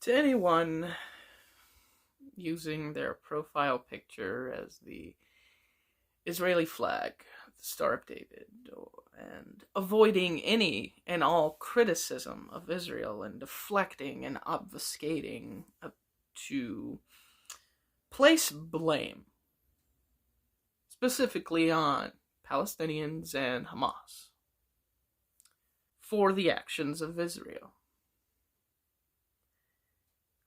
To anyone using their profile picture as the Israeli flag, the Star of David, and avoiding any and all criticism of Israel and deflecting and obfuscating to place blame specifically on Palestinians and Hamas for the actions of Israel.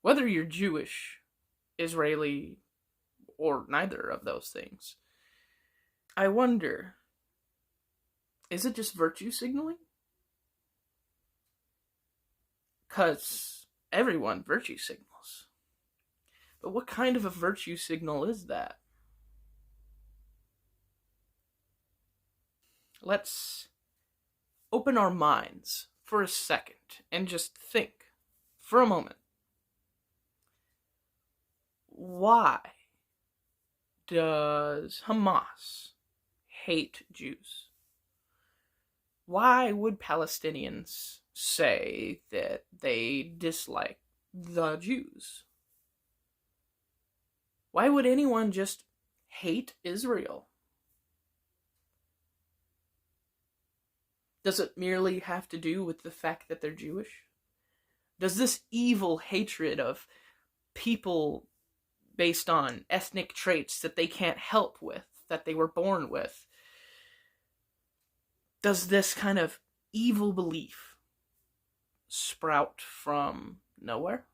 Whether you're Jewish, Israeli, or neither of those things, I wonder, is it just virtue signaling? Because everyone virtue signals. But what kind of a virtue signal is that? Let's open our minds for a second and just think for a moment. Why does Hamas hate Jews? Why would Palestinians say that they dislike the Jews? Why would anyone just hate Israel? Does it merely have to do with the fact that they're Jewish? Does this evil hatred of people based on ethnic traits that they can't help with, that they were born with, does this kind of evil belief sprout from nowhere?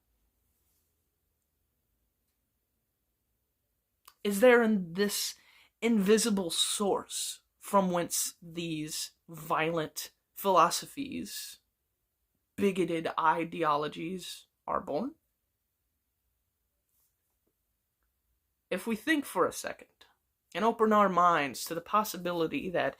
Is there this invisible source from whence these violent philosophies, bigoted ideologies are born? If we think for a second and open our minds to the possibility that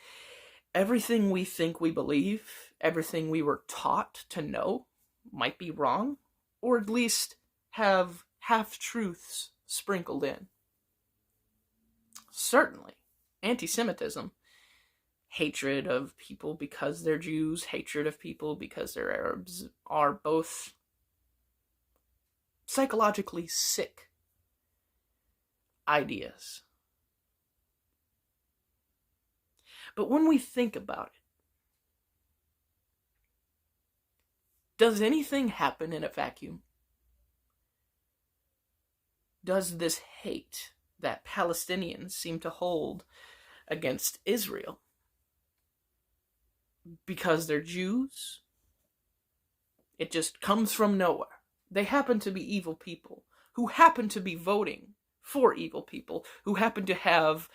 everything we think we believe, everything we were taught to know, might be wrong, or at least have half-truths sprinkled in. Certainly, anti-Semitism, hatred of people because they're Jews, hatred of people because they're Arabs, are both psychologically sick ideas. But when we think about it, does anything happen in a vacuum? Does this hate that Palestinians seem to hold against Israel because they're Jews? It just comes from nowhere. They happen to be evil people who happen to be voting for evil people, who happen to have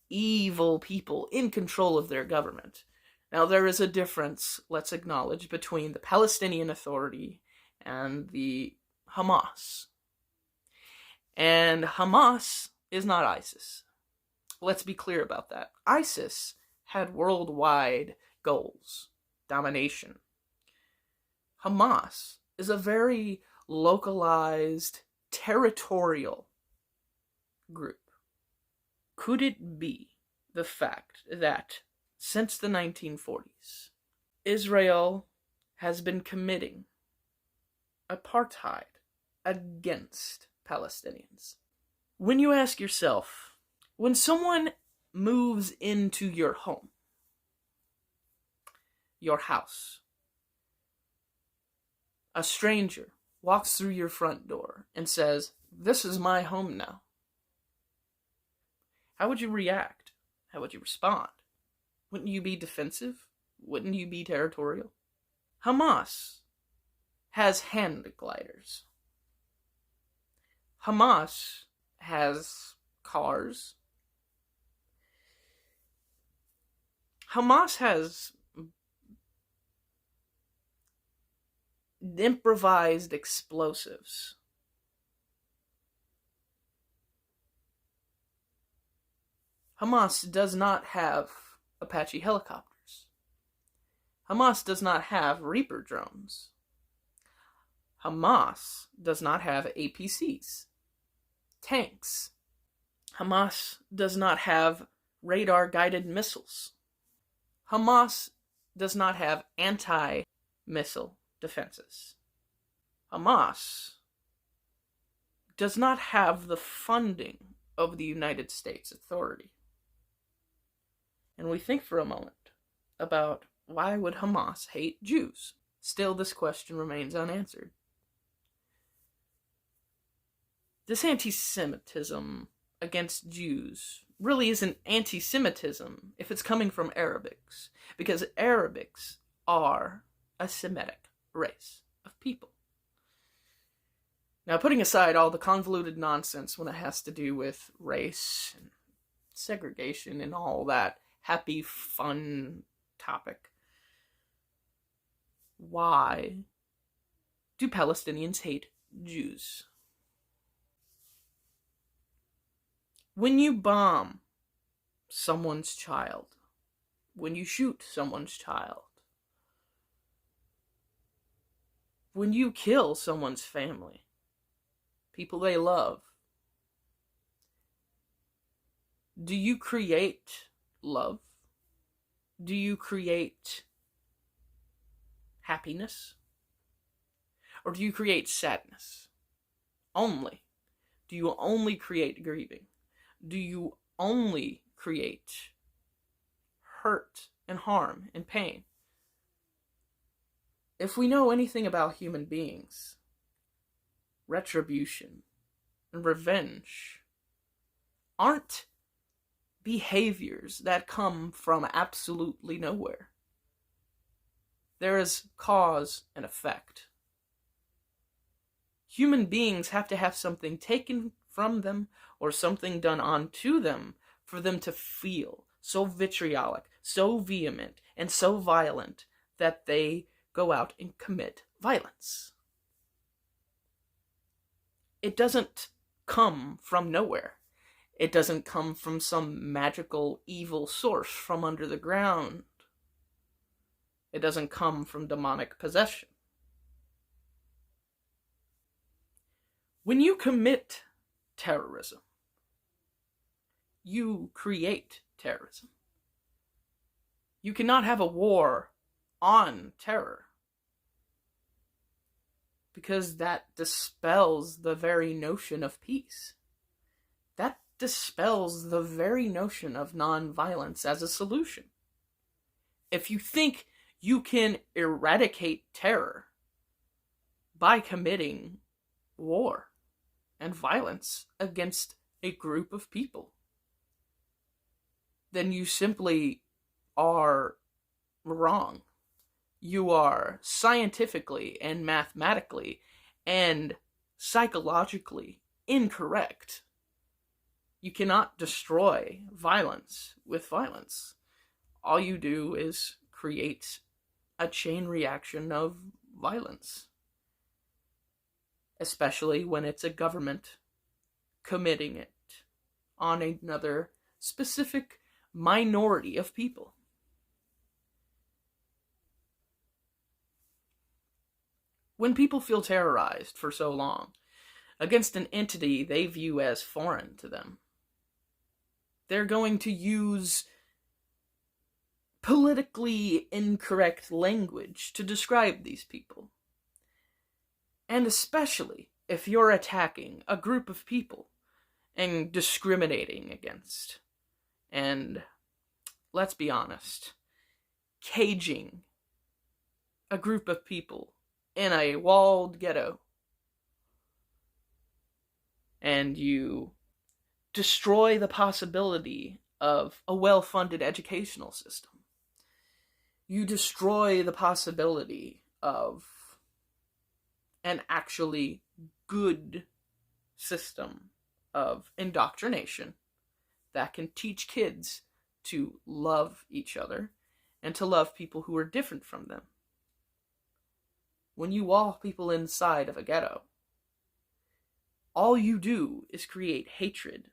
evil people in control of their government. Now, there is a difference, let's acknowledge, between the Palestinian Authority and the Hamas. And Hamas is not ISIS. Let's be clear about that. ISIS had worldwide goals, domination. Hamas is a very localized, territorial group. Could it be the fact that since the 1940s, Israel has been committing apartheid against Palestinians? When you ask yourself, when someone moves into your home, your house, a stranger walks through your front door and says, "This is my home now," how would you react? How would you respond? Wouldn't you be defensive? Wouldn't you be territorial? Hamas has hand gliders. Hamas has cars. Hamas has improvised explosives. Hamas does not have Apache helicopters. Hamas does not have Reaper drones. Hamas does not have APCs, tanks. Hamas does not have radar-guided missiles. Hamas does not have anti-missile defenses. Hamas does not have the funding of the United States authority. And we think for a moment about why would Hamas hate Jews? Still, this question remains unanswered. This anti-Semitism against Jews really isn't anti-Semitism if it's coming from Arabics, because Arabics are a Semitic race of people. Now, putting aside all the convoluted nonsense when it has to do with race and segregation and all that happy, fun topic, why do Palestinians hate Jews? When you bomb someone's child, when you shoot someone's child, when you kill someone's family, people they love, do you create love? Do you create happiness? Or do you create sadness? Only. Do you only create grieving? Do you only create hurt and harm and pain? If we know anything about human beings, retribution and revenge aren't behaviors that come from absolutely nowhere. There is cause and effect. Human beings have to have something taken from them or something done onto them for them to feel so vitriolic, so vehement, and so violent that they go out and commit violence. It doesn't come from nowhere. It doesn't come from some magical evil source from under the ground. It doesn't come from demonic possession. When you commit terrorism, you create terrorism. You cannot have a war on terror, because that dispels the very notion of peace. That dispels the very notion of nonviolence as a solution. If you think you can eradicate terror by committing war and violence against a group of people, then you simply are wrong. You are scientifically and mathematically and psychologically incorrect. You cannot destroy violence with violence. All you do is create a chain reaction of violence, especially when it's a government committing it on another specific minority of people. When people feel terrorized for so long against an entity they view as foreign to them, they're going to use politically incorrect language to describe these people. And especially if you're attacking a group of people and discriminating against, and let's be honest, caging a group of people in a walled ghetto, and you destroy the possibility of a well-funded educational system. You destroy the possibility of an actually good system of indoctrination that can teach kids to love each other and to love people who are different from them. When you wall people inside of a ghetto, all you do is create hatred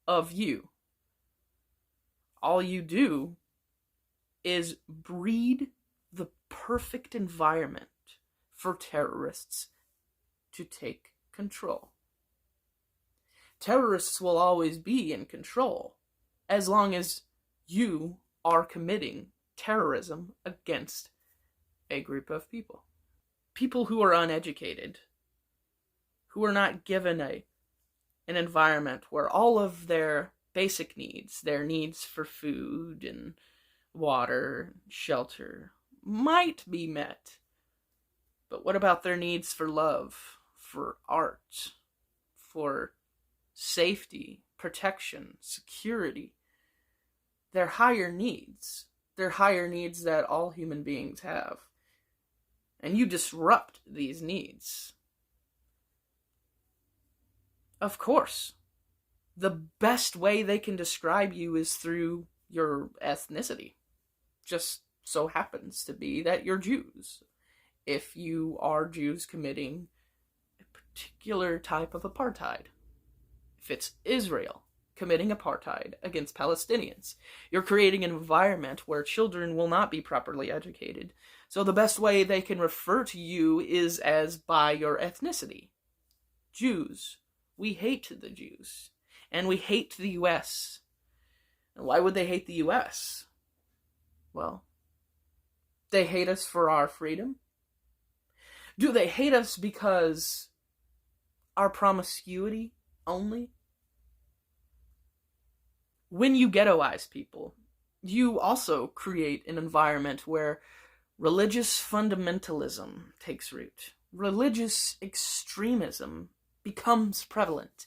of you. All you do is breed the perfect environment for terrorists to take control. Terrorists will always be in control as long as you are committing terrorism against a group of people. People who are uneducated, who are not given a an environment where all of their basic needs, their needs for food and water, shelter, might be met. But what about their needs for love, for art, for safety, protection, security? They're higher needs. They're higher needs that all human beings have. And you disrupt these needs. Of course, the best way they can describe you is through your ethnicity. Just so happens to be that you're Jews. If you are Jews committing a particular type of apartheid. If it's Israel committing apartheid against Palestinians, you're creating an environment where children will not be properly educated. So the best way they can refer to you is as by your ethnicity. Jews. We hate the Jews. And we hate the US. And why would they hate the US? Well, they hate us for our freedom. Do they hate us because our promiscuity only? When you ghettoize people, you also create an environment where religious fundamentalism takes root. Religious extremism becomes prevalent.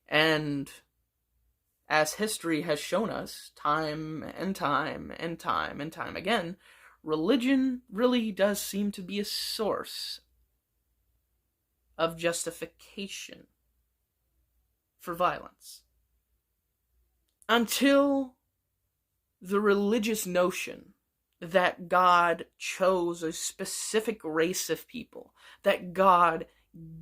And as history has shown us, time and time and time and time again, religion really does seem to be a source of justification for violence. Until the religious notion that God chose a specific race of people, that God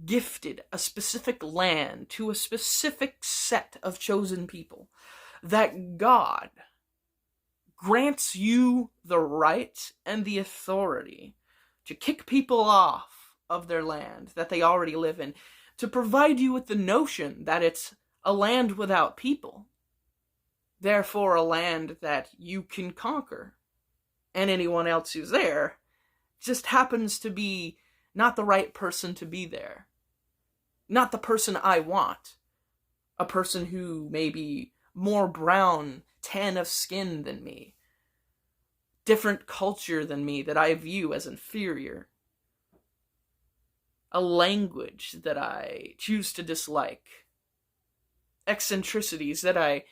gifted a specific land to a specific set of chosen people, that God grants you the right and the authority to kick people off of their land that they already live in, to provide you with the notion that it's a land without people, therefore a land that you can conquer, and anyone else who's there just happens to be not the right person to be there. Not the person I want. A person who may be more brown, tan of skin than me. Different culture than me that I view as inferior. A language that I choose to dislike. Eccentricities that I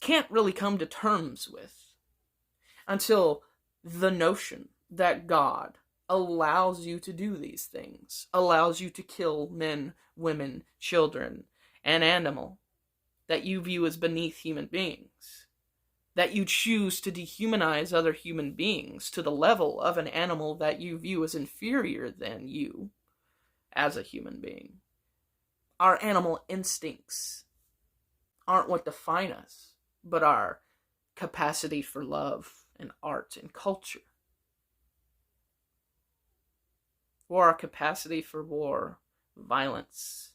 can't really come to terms with. Until the notion that God allows you to do these things, allows you to kill men, women, children, and animal that you view as beneath human beings, that you choose to dehumanize other human beings to the level of an animal that you view as inferior than you as a human being. Our animal instincts aren't what define us, but our capacity for love and art and culture. Or our capacity for war, violence,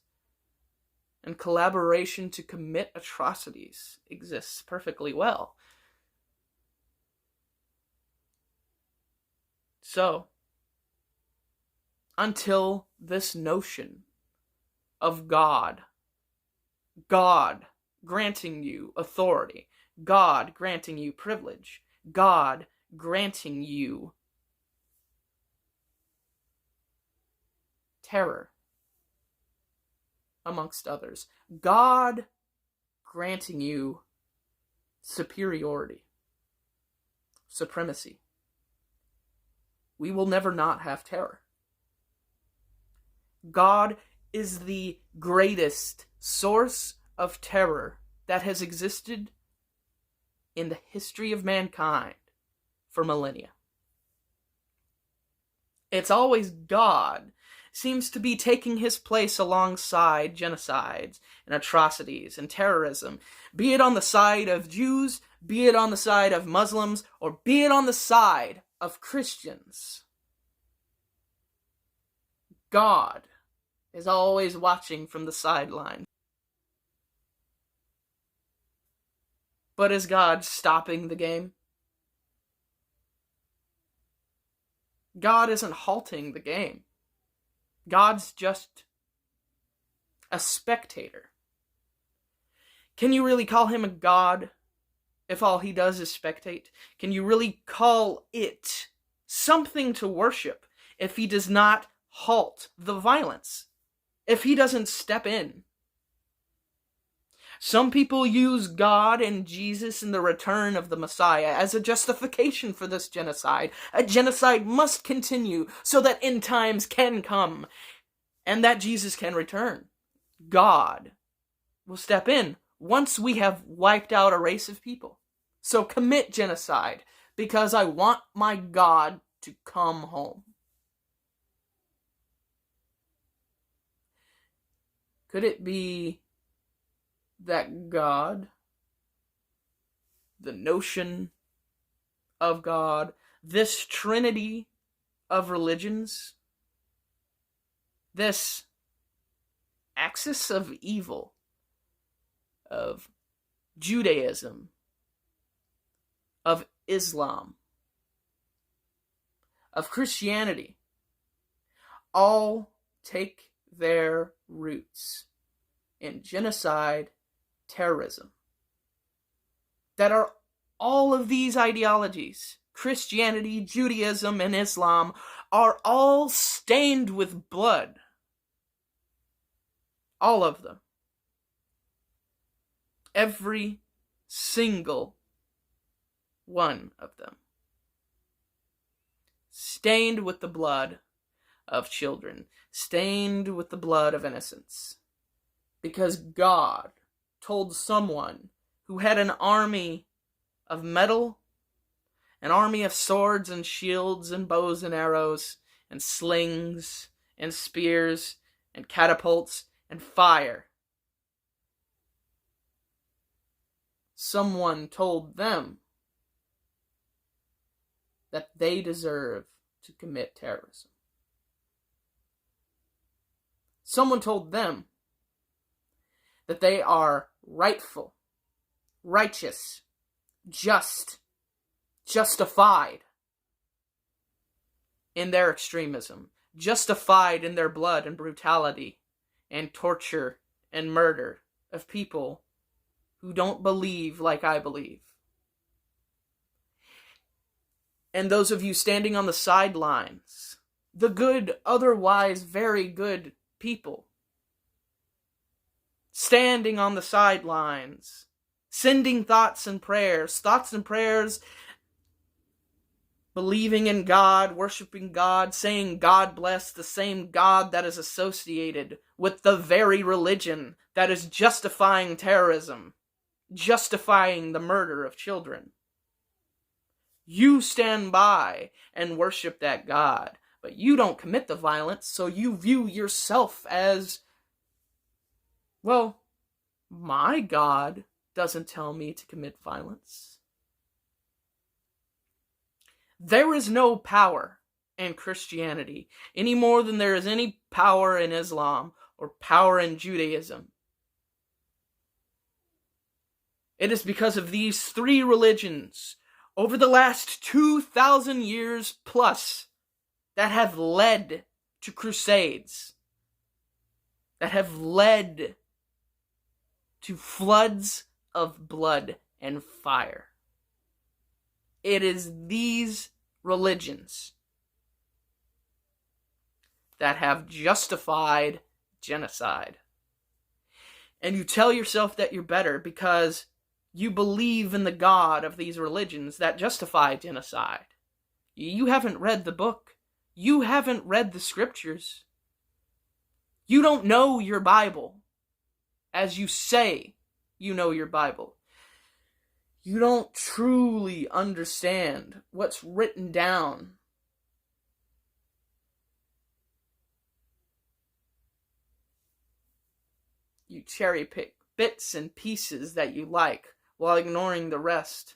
and collaboration to commit atrocities exists perfectly well. So, until this notion of God granting you authority, God granting you privilege, God granting you terror, amongst others. God granting you superiority, supremacy. We will never not have terror. God is the greatest source of terror that has existed in the history of mankind for millennia. It's always God seems to be taking his place alongside genocides and atrocities and terrorism, be it on the side of Jews, be it on the side of Muslims, or be it on the side of Christians. God is always watching from the sidelines. But is God stopping the game? God isn't halting the game. God's just a spectator. Can you really call him a god if all he does is spectate? Can you really call it something to worship if he does not halt the violence? If he doesn't step in? Some people use God and Jesus and the return of the Messiah as a justification for this genocide. A genocide must continue so that end times can come and that Jesus can return. God will step in once we have wiped out a race of people. So commit genocide because I want my God to come home. Could it be that God, the notion of God, this trinity of religions, this axis of evil, of Judaism, of Islam, of Christianity, all take their roots in genocide, terrorism? That are all of these ideologies, Christianity, Judaism, and Islam, are all stained with blood. All of them. Every single one of them. Stained with the blood of children. Stained with the blood of innocents. Because God told someone who had an army of metal, an army of swords and shields and bows and arrows and slings and spears and catapults and fire. Someone told them that they deserve to commit terrorism. Someone told them that they are rightful, righteous, just, justified in their extremism, justified in their blood and brutality and torture and murder of people who don't believe like I believe. And those of you standing on the sidelines, the good, otherwise very good people, standing on the sidelines, sending thoughts and prayers, believing in God, worshiping God, saying God bless, the same God that is associated with the very religion that is justifying terrorism, justifying the murder of children. You stand by and worship that God, but you don't commit the violence, so you view yourself as, well, my God doesn't tell me to commit violence. There is no power in Christianity any more than there is any power in Islam or power in Judaism. It is because of these three religions over the last 2,000 years plus that have led to crusades, that have led to floods of blood and fire. It is these religions that have justified genocide. And you tell yourself that you're better because you believe in the God of these religions that justify genocide. You haven't read the book. You haven't read the scriptures. You don't know your Bible as you say you know your Bible. You don't truly understand what's written down. You cherry pick bits and pieces that you like while ignoring the rest.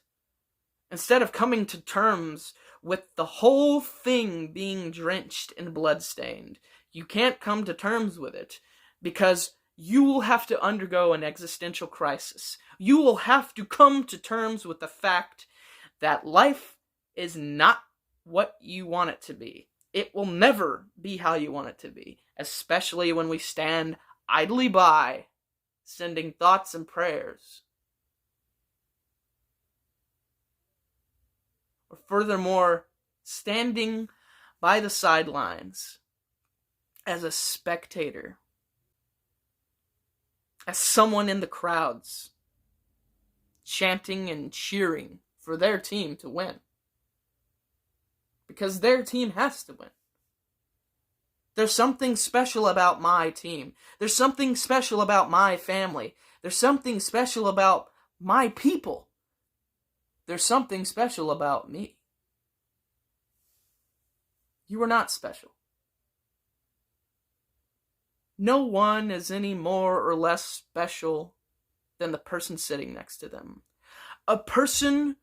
Instead of coming to terms with the whole thing being drenched and bloodstained, you can't come to terms with it because you will have to undergo an existential crisis. You will have to come to terms with the fact that life is not what you want it to be. It will never be how you want it to be, especially when we stand idly by, sending thoughts and prayers. Or furthermore, standing by the sidelines as a spectator, as someone in the crowds, chanting and cheering for their team to win. Because their team has to win. There's something special about my team. There's something special about my family. There's something special about my people. There's something special about me. You are not special. No one is any more or less special than the person sitting next to them. A person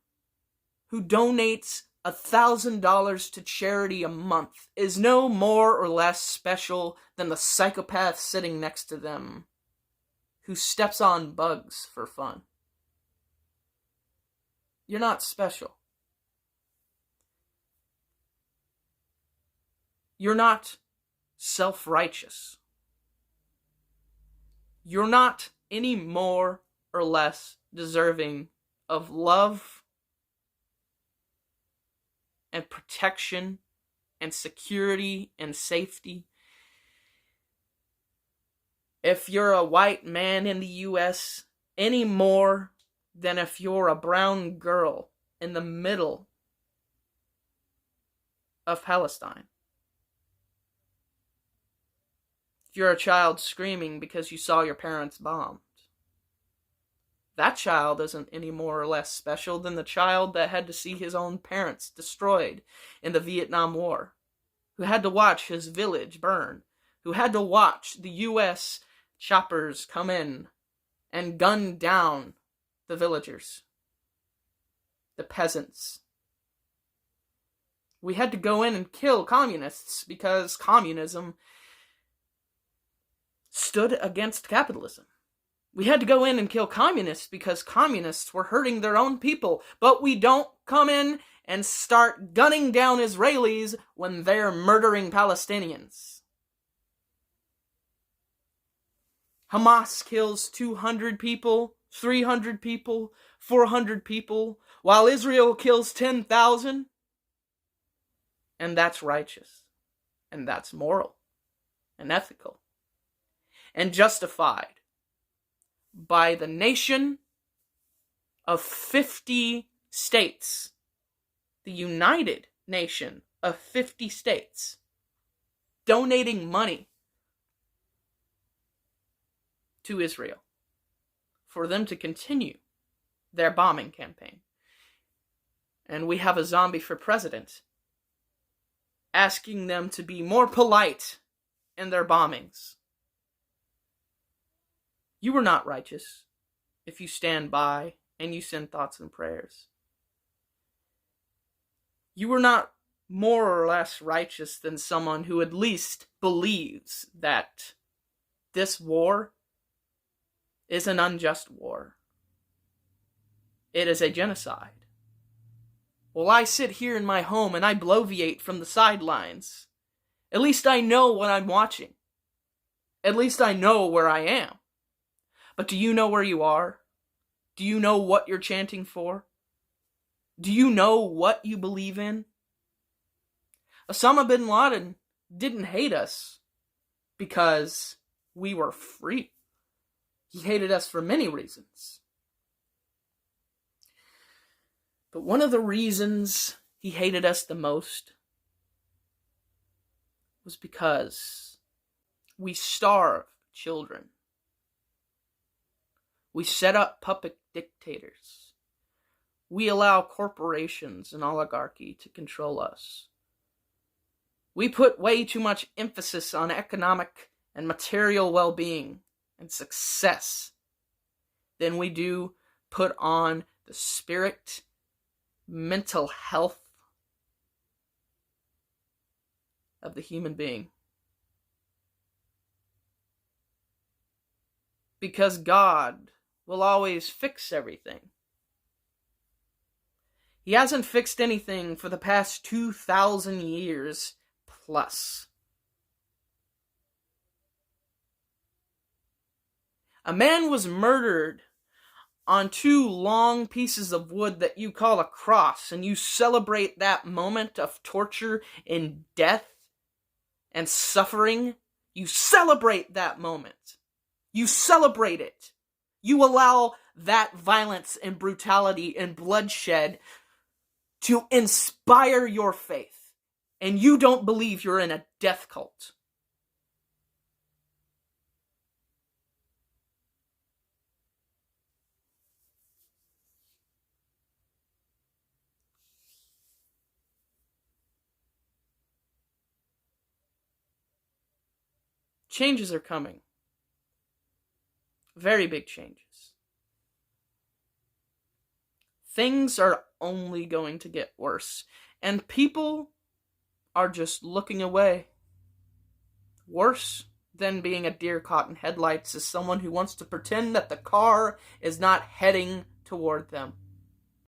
who donates $1,000 to charity a month is no more or less special than the psychopath sitting next to them who steps on bugs for fun. You're not special. You're not self-righteous. You're not any more or less deserving of love and protection and security and safety. If you're a white man in the U.S., any more than if you're a brown girl in the middle of Palestine. If you're a child screaming because you saw your parents bombed, that child isn't any more or less special than the child that had to see his own parents destroyed in the Vietnam War, who had to watch his village burn, who had to watch the U.S. choppers come in and gun down the villagers, the peasants. We had to go in and kill communists because communism stood against capitalism. We had to go in and kill communists because communists were hurting their own people. But we don't come in and start gunning down Israelis when they're murdering Palestinians. Hamas kills 200 people, 300 people, 400 people, while Israel kills 10,000. And that's righteous. And that's moral. And ethical. And justified by the nation of 50 states, the United Nation of 50 states, donating money to Israel for them to continue their bombing campaign. And we have a zombie for president, asking them to be more polite in their bombings. You are not righteous if you stand by and you send thoughts and prayers. You are not more or less righteous than someone who at least believes that this war is an unjust war. It is a genocide. Well, I sit here in my home and I bloviate from the sidelines. At least I know what I'm watching. At least I know where I am. But do you know where you are? Do you know what you're chanting for? Do you know what you believe in? Osama bin Laden didn't hate us because we were free. He hated us for many reasons. But one of the reasons he hated us the most was because we starved children. We set up puppet dictators. We allow corporations and oligarchy to control us. We put way too much emphasis on economic and material well-being and success than we do put on the spirit, mental health of the human being. Because God will always fix everything. He hasn't fixed anything for the past 2,000 years plus. A man was murdered on 2 long pieces of wood that you call a cross, and you celebrate that moment of torture and death and suffering. You celebrate that moment. You celebrate it. You allow that violence and brutality and bloodshed to inspire your faith. And you don't believe you're in a death cult. Changes are coming. Very big changes. Things are only going to get worse. And people are just looking away. Worse than being a deer caught in headlights is someone who wants to pretend that the car is not heading toward them.